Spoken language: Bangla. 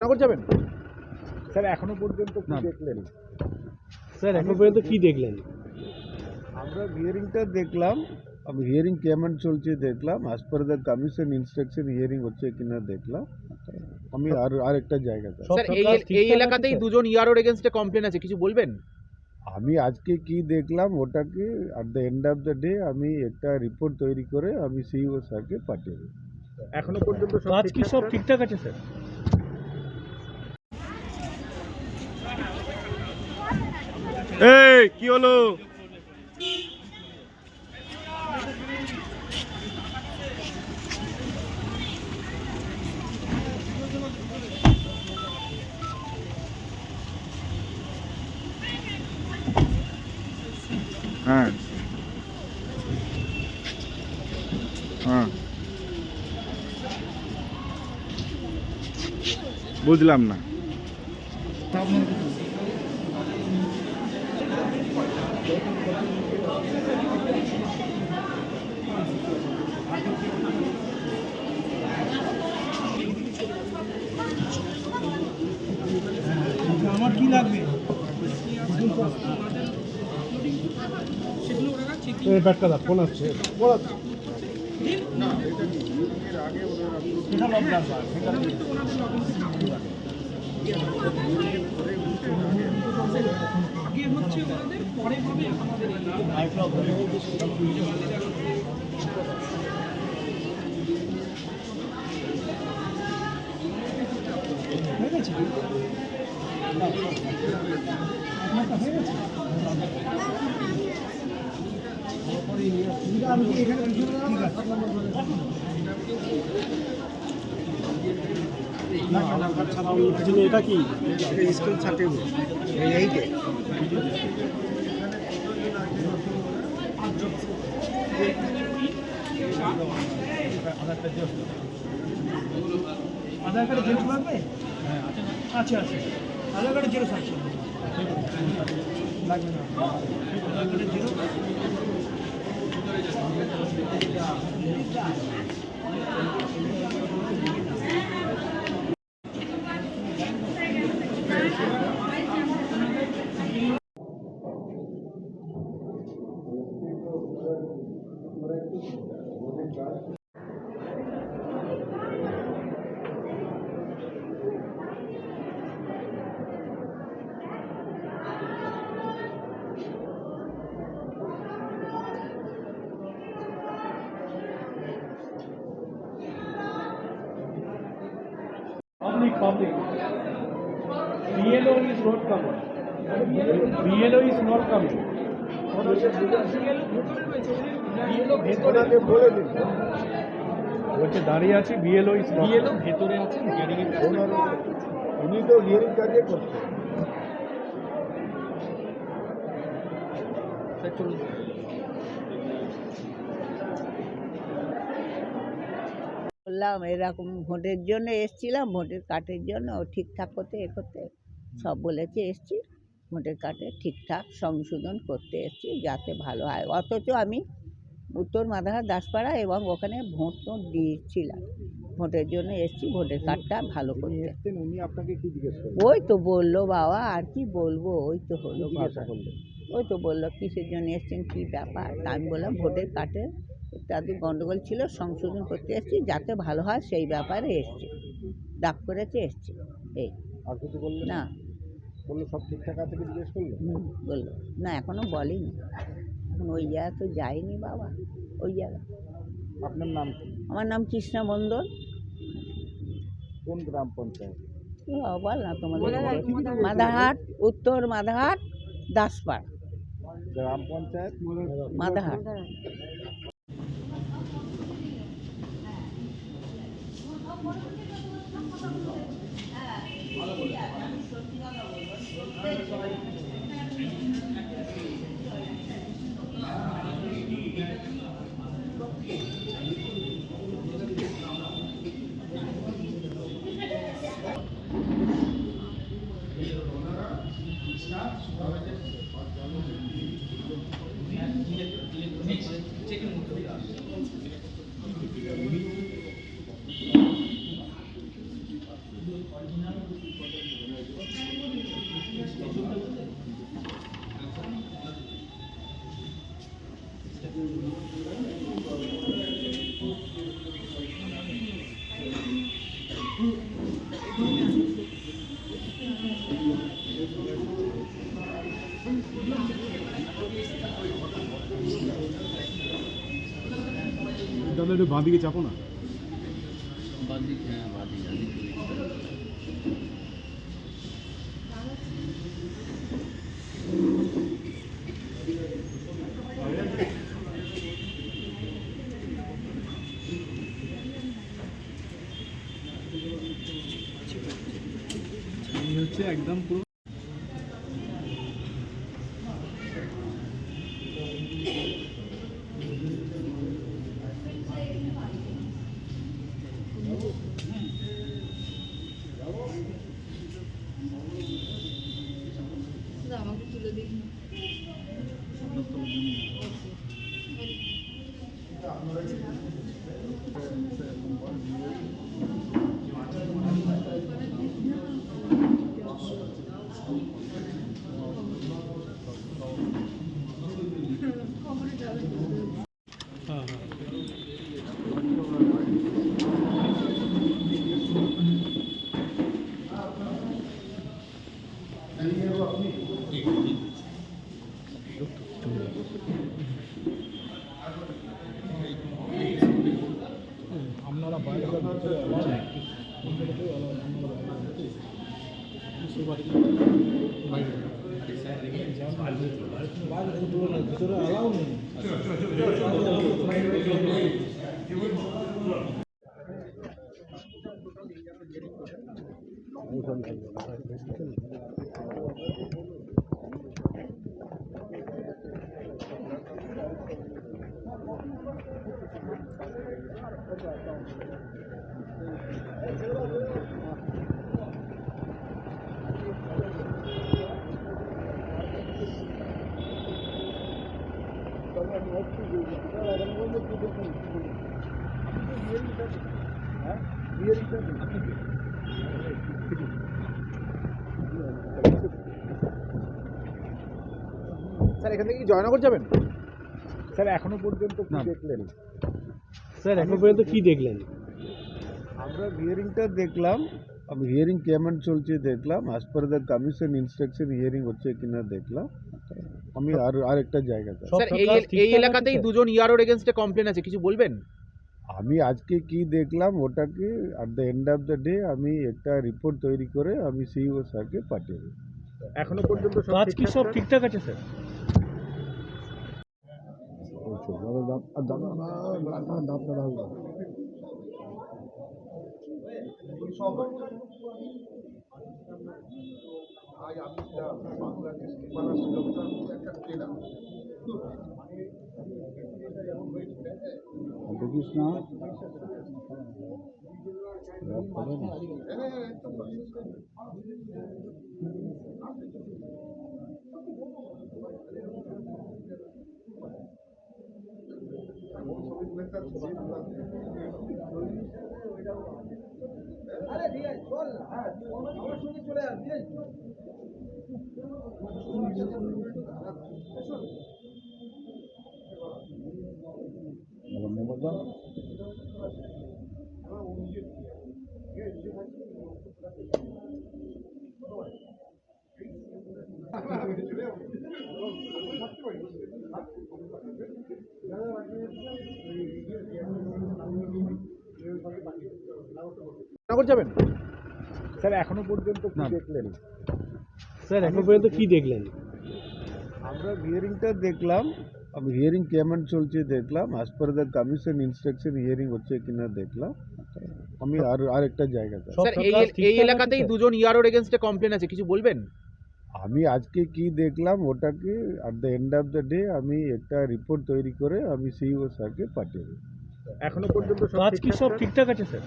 নগর যাবেন স্যার? এখনো পর্যন্ত কি দেখলেন স্যার? এখন পর্যন্ত কি দেখলেন? আমরা হিয়ারিংটা দেখলাম, হিয়ারিং কেমন চলছে দেখলাম, as per the commission instruction hearing হচ্ছে কিনা দেখলাম। আমি আর একটা জায়গা স্যার এই এলাকাতেই দুজন ইয়ারোর এগেইনস্টে কমপ্লেন আছে, কিছু বলবেন? আমি আজকে কি দেখলাম ওটাকে at the end of the day আমি একটা রিপোর্ট তৈরি করে আমি সিইও স্যারকে পাঠিয়ে দেব। এখনো পর্যন্ত কাজ কি সব ঠিকঠাক আছে স্যার? এই কি হলো? হ্যাঁ হ্যাঁ বুঝলাম না। আমার কি লাগবে? ব্যাটকা ফোন আসছে। এটা কি স্কুল সার্টিফিকেট? এইটা আধার কার্ডে জেরক্স লাগবে? আচ্ছা আচ্ছা, আধার কার্ডে জেরক্স আছে লাগবে না? আধার কার্ডে xerox public. BLO is not coming. BLO is not coming. BLO ভেতরে বলে দিন। বলছে দাঁড়িয়ে আছে, BLO is not. BLO ভেতরে আছে, হিয়ারিং এর কাছে। উনি তো হিয়ারিং কাজে করছে। স্যার চলুন। বললাম এরকম ভোটের জন্য এসছিলাম, ভোটের কার্ডের জন্য ঠিকঠাক করতে সব বলেছে, এসছি ভোটের কার্ডে ঠিকঠাক সংশোধন করতে এসছি যাতে ভালো হয়। অথচ আমি উত্তর মাদাহার দাসপাড়া এবং ওখানে ভোট দিয়েছিলাম, ভোটের জন্য এসছি ভোটের কার্ডটা ভালো করতে। উনি আপনাকে কি জিজ্ঞেস করলেন? ওই তো বললো বাবা, আর কি বলবো, ওই তো হলো বাবা, ওই তো বললো কিসের জন্য এসছেন, কী ব্যাপার। তা আমি বললাম ভোটের কার্ডে ইত্যাদি গণ্ডগোল ছিল, সংশোধন করতে এসেছি যাতে ভালো হয় সেই ব্যাপারে এসছি, ডাক করেছে এসছি। এই আর কিছু বললেন না? বললো সব ঠিকঠাক আছে, কি জিজ্ঞেস করলো? বললো না, এখনো বলেনি, এখন ওই জায়গা তো যায়নি বাবা, ওই জায়গা। আপনার নাম কি? আমার নাম কৃষ্ণা মণ্ডল। কোন গ্রাম পঞ্চায়েত? বল না তোমাদের, মাদাহাট, উত্তর মাদাহাট দাসপাড়া গ্রাম পঞ্চায়েত মাদাহাট। তাহলে একটু বাঁ দিকে চাপো না। এই হচ্ছে একদম পুরো আমাকে তুলে দিন। আপনারা বাইরে ভিতরে অ্যালাউ নেই। স্যার এখান থেকে কি জয়নগর যাবেন? স্যার এখনো পর্যন্ত কি দেখলেন? স্যার এখন পর্যন্ত কি দেখলেন? আমরা হিয়ারিংটা দেখলাম, হিয়ারিং কেমন চলছে দেখলাম, as per the commission instruction hearing হচ্ছে কিনা দেখলাম। আমি আর একটা জায়গাতে স্যার এই এলাকাতেই দুজন ইয়ারোর এগেইনস্টে কমপ্লেন আছে, কিছু বলবেন? আমি আজকে কি দেখলাম ওটাকে at the end of the day আমি একটা রিপোর্ট তৈরি করে আমি সিইও স্যারকে পাঠিয়ে দেব। এখনো পর্যন্ত কাজ কি সব ঠিকঠাক আছে স্যার? দেখিস না জয়নগর যাবেন? স্যার এখনো পর্যন্ত কি দেখলেন? স্যার এখন পর্যন্ত কি দেখলেন? আমরা হিয়ারিংটা দেখলাম, হিয়ারিং কেমন চলছে দেখলাম, as per the commission instruction hearing হচ্ছে কিনা দেখলাম। আমি আর একটা জায়গাতে স্যার এই এলাকাতেই দুজন ইয়ারোর এগেইনস্টে কমপ্লেন আছে, কিছু বলবেন? আমি আজকে কি দেখলাম ওটাকে at the end of the day আমি একটা রিপোর্ট তৈরি করে আমি সিইও স্যারকে পাঠিয়ে দেব। এখনো পর্যন্ত কাজ কি সব ঠিকঠাক আছে স্যার?